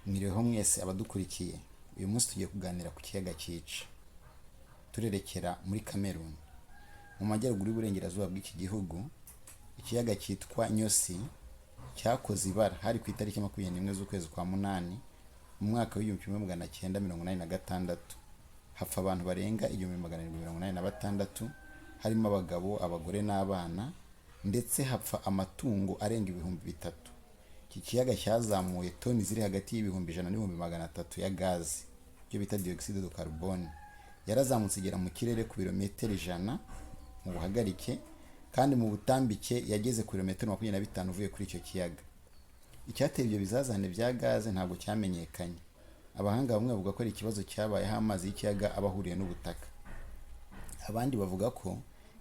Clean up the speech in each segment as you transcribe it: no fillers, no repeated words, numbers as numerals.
Mwiriweho mwese abadukurikiye. Uyu munsi tugiye kuganira ku kiyaga cyica. Turerekera muri Cameroon, mu majyaruguru y'uburengerazuba bw'iki gihugu. Ikiyaga cyitwa Nyosi cyakoze ibara hari ku itariki 21 z'ukwezi kwa munani mu mwaka w'1986. Hapfa abantu barenga 1786, harimo abagabo, abagore n'abana, ndetse hapfa amatungo arenga 3000. Iki kiyaga cyazamuye toni ziri hagati y'ibihumbi 100 n'ibihumbi 300 ya gazi, ibyo bita dioxide de carbone. Yarazamutse igera mu kirere ku birometero 100 mu buhagarike, kandi mu butambike yageze ku birometero 25 uvuye kuri icyo kiyaga. Icyateye ibyo bizazane bya gaze ntabwo cyamenyekanye. Abahanga bamwe bavuga ko ari ikibazo cyabayeho amazi y'ikiyaga abahuriye n'ubutaka. Abandi bavuga ko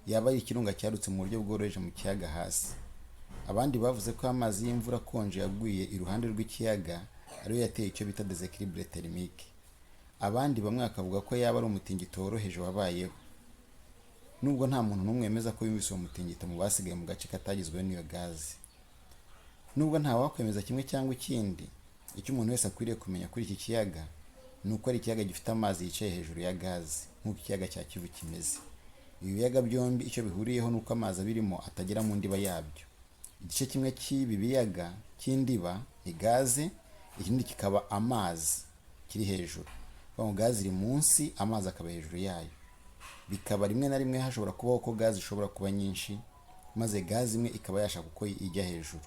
yaba ari ikirunga cyarutse mu buryo bworoheje mu kiyaga hasi. Abandi bavuze ko amazi y'imvura konje yaguye iruhande rw'ikiyaga ariyo yateye icyo bita déséquilibre thermique. Abandi bamwe bakavuga ko yaba ari umutingito woroheje wabayeho, nubwo nta muntu n'umwe wemeza ko yumvise uwo mutingito mu basigaye mu gace katagizweho n'iyo gazi. Nubwo nta wakwemeza kimwe cyangwa ikindi, icyo umuntu wese akwiriye kumenya kuri iki kiyaga ni uko ari ikiyaga gifite amazi yicaye hejuru ya gazi, nk'uko ikiyaga cya Kivu kimeze. Ibi biyaga byombi icyo bihuriyeho ni uko amazi abirimo atagera mu ndiba yabyo. Igice kimwe cy'ibi biyaga cy'indiba ni gaze, ikindi kikaba amazi kiri hejuru. Gaze iri munsi, amazi akaba hejuru yayo. Bikaba rimwe na rimwe hashobora kubaho ko gaze ishobora kuba nyinshi, maze gaze imwe ikaba yashaka uko ijya hejuru.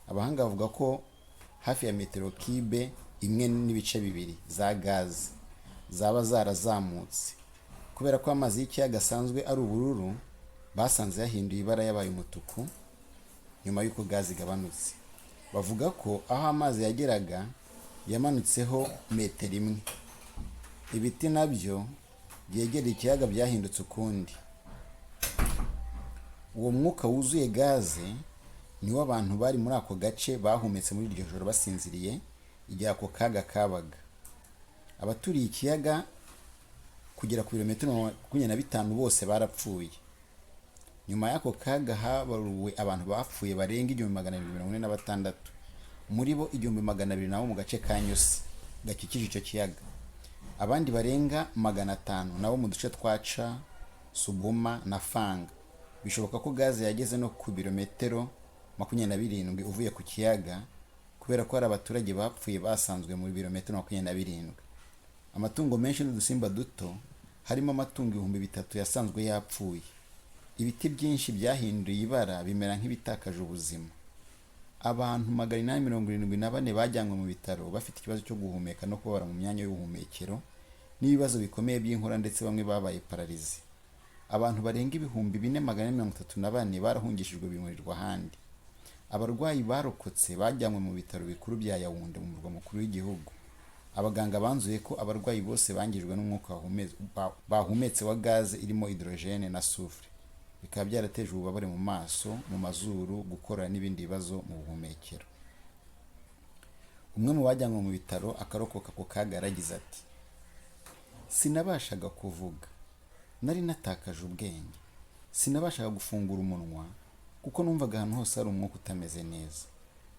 Abahanga bavuga ko hafi ya metero kibe imwe n'ibice bibiri za gaze zaba zarazamutse. Kubera ko amazi y'ikiyaga asanzwe ari ubururu, basanze yahinduye ibara yabaye umutuku nyuma y'uko gaze igabanutse. Bavuga ko aho amazi yageraga yamanutseho metero imwe. Ibiti nabyo byegereye ikiyaga byahindutse ukundi. Uwo mwuka wuzuye gaze niwo abantu bari muri ako gace bahumetse muri iryo joro basinziriye igihe ako kaga kabaga. Abaturiye ikiyaga kugera ku birometero 25 bose barapfuye. Nyuma y'ako kaga habaruwe abantu bapfuye barenga 1246, muri bo 1200 nabo mu gace ka Nyosi gakikije icyo kiyaga. Abandi barenga 500 nabo mu duce twaca Subuma na Fanga. Bishoboka ko gaze yageze no ku birometero 27 uvuye ku kiyaga, kubera ko hari abaturage bapfuye basanzwe muri birometero 27. Amatungo menshi n'udusimba duto, harimo amatungo 3000 yasanzwe yapfuye. Ibiti byinshi byahinduye ibara bimera nk'ibitakaje ubuzima. Abantu 874 bajyanywe mu bitaro bafite ikibazo cyo guhumeka no kubabara mu myanya y'ubuhumekero n'ibibazo bikomeye by'inkora, ndetse bamwe babaye paralize. Abantu barenga 4434 barahungishijwe bimurirwa ahandi. Abarwayi barokotse bajyanywe mu bitaro bikuru bya Yaounde mu murwa mukuru w'igihugu. Abaganga banzuye ko abarwayi bose bangijwe n'umwuka bahumetse wa gaze irimo hydrogene na soufre. Bikaba byarateje ububabare mu maso, mu mazuru, gukorora n'ibindi bibazo mu buhumekero. Umwe mu bajyanywe mu bitaro akarokoka ko kaga yaragize ati: "Sinabashaga kuvuga, nari natakaje ubwenge. Sinabashaga gufungura umunwa kuko numvaga ahantu hose hari umwuka utameze neza.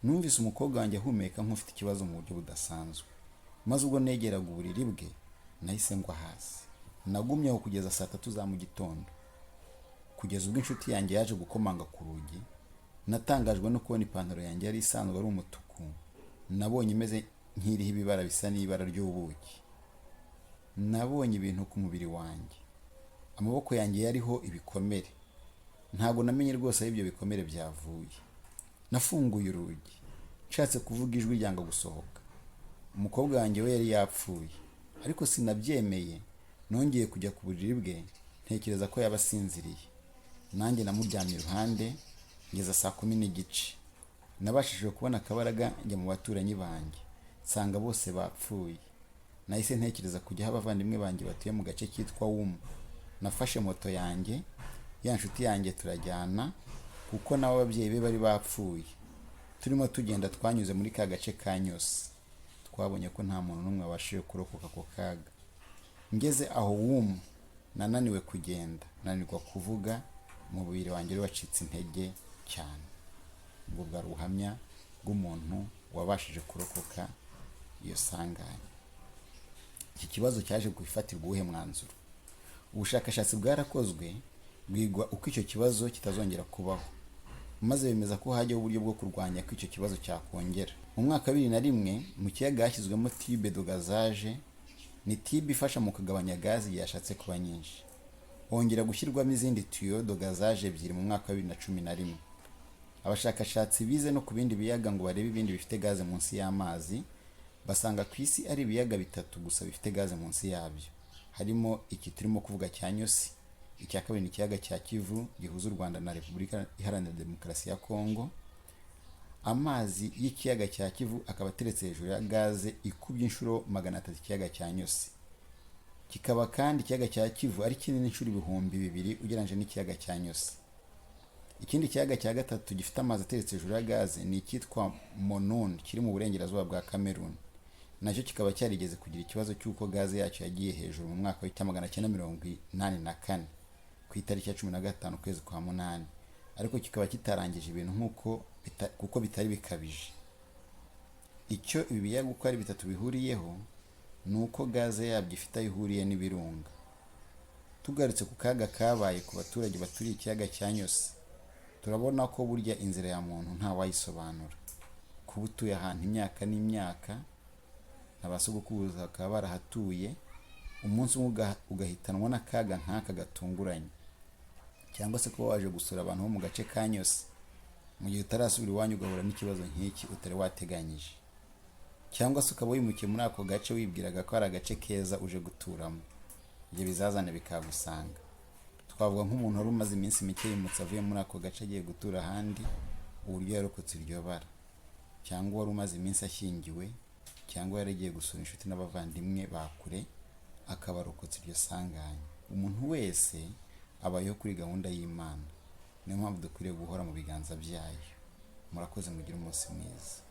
Numvise umukobwa wanjye ahumeka nk'ufite ikibazo mu buryo budasanzwe. Maze ubwo negeraga uburiri bwe nahise ngwa hasi. Nagumyeho kugeza saa 3 za mu gitondo, kugeza ubwo inshuti yanjye yaje gukomanga ku rugi. Natangajwe no kubona ipantaro yanjye yari isanzwe ari umutuku, nabonye imeze nk'iriho ibibara bisa n'ibara ry'ubuki. Nabonye ibintu ku mubiri wanjye, amaboko yanjye yariho ibikomere. Ntabwo namenye rwose aho ibyo bikomere byavuye. Nafunguye urugi, nshatse kuvuga ijwi ryanga gusohoka. Umukobwa wanjye we yari yapfuye, ariko sinabyemeye. Nongeye kujya ku buriri bwe, ntekereza ko yabasinziriye. Nanjye namuryamye iruhande ngeza saa 10:15. Nabashije kubona akabaraga njya mu baturanyi banjye, nsanga bose bapfuye. Nahise ntekereza kujya aho abavandimwe banjye batuye mu gace kitwa Wumu. Nafashe moto yanjye, ya nshuti yanjye turajyana, kuko nabo ababyeyi be bari bapfuye. Turimo tugenda twanyuze muri ka gace ka Nyosi. Twabonye ko nta muntu n'umwe wabashije kurokoka ako kaga. Ngeze aho Wumu, nananiwe kugenda, nanirwa kuvuga, umubiri wanjye wacitse intege cyane. Ubwo bwari ubuhamya bw'umuntu wabashije kurokoka iyo sanganya. Iki kibazo cyaje gufatirwa uwuhe mwanzuro? Ubushakashatsi bwarakozwe bwigwa uko icyo kibazo kitazongera kubaho, maze bemeza ko hajyaho uburyo bwo kurwanya ko icyo kibazo cyakongera. Mu mwaka wa 2001 mu kiyaga hashyizwemo tube de gazage. Ni tube ifasha mu kugabanya gazi igihe yashatse kuba nyinshi. Hongera gushyirwamo izindi tuyo de gazage ebyiri mu mwaka wa 2011. Abashakashatsi bize no ku bindi biyaga ngo barebe ibindi bifite gaze munsi y'amazi, basanga ku isi ari ibiyaga 3 gusa bifite gaze munsi yabyo. Harimo iki turimo kuvuga cya Nyosi, icya kabiri ni ikiyaga cya Kivu gihuza u Rwanda na Repubulika Iharanira Demokarasi ya Kongo. Amazi y'ikiyaga cya Kivu akaba ateretse hejuru ya gaze ikubye inshuro 300 ikiyaga cya Nyosi. Kikaba kandi ikiyaga cya Kivu ari kinini inshuro 2000 ugereranyije n'ikiyaga cya Nyosi. Ikindi kiyaga cya gatatu gifite amazi ateretse hejuru ya gaze ni icyitwa Monun kiri mu burengerazuba bwa Cameroon. Nacyo kikaba cyarigeze kugira ikibazo cy'uko gaze yacyo yagiye hejuru mu mwaka wa 1984 ku itariki ya 15 ukwezi kwa munani, ariko kikaba kitarangije ibintu kuko bitari bikabije. Icyo ibi biyaga uko ari 3 bihuriyeho ni uko gaze yabyo ifite aho ihuriye n'ibirunga. Tugarutse ku kaga kabaye ku baturage baturiye ikiyaga cya Nyosi, turabona ko burya inzira ya muntu nta wayisobanura. Kuba utuye ahantu imyaka n'imyaka, n'abasogokuruza bakaba barahatuye, umunsi umwe ugahitanwa n'akaga nk'aka gatunguranye, cyangwa se kuba waje gusura abantu bo mu gace ka Nyosi mu gihe utarasubira iwanyu ugahura n'ikibazo nk'iki utari wateganyije, cyangwa se ukaba wimukiye muri ako gace wibwiraga ko ari agace keza uje guturamo, ibyo bizazane bikagusanga. Twavuga nk'umuntu wari umaze iminsi mike yimutse avuye muri ako gace agiye gutura ahandi, uburyo yarokotse iryo bara, cyangwa wari umaze iminsi ashyingiwe, cyangwa yaragiye gusura inshuti n'abavandimwe bakure akaba arokotse iryo sanganya. Umuntu wese abayeho kuri gahunda y'Imana, niyo mpamvu dukwiriye guhora mu biganza byayo. Murakoze, mugire umunsi mwiza.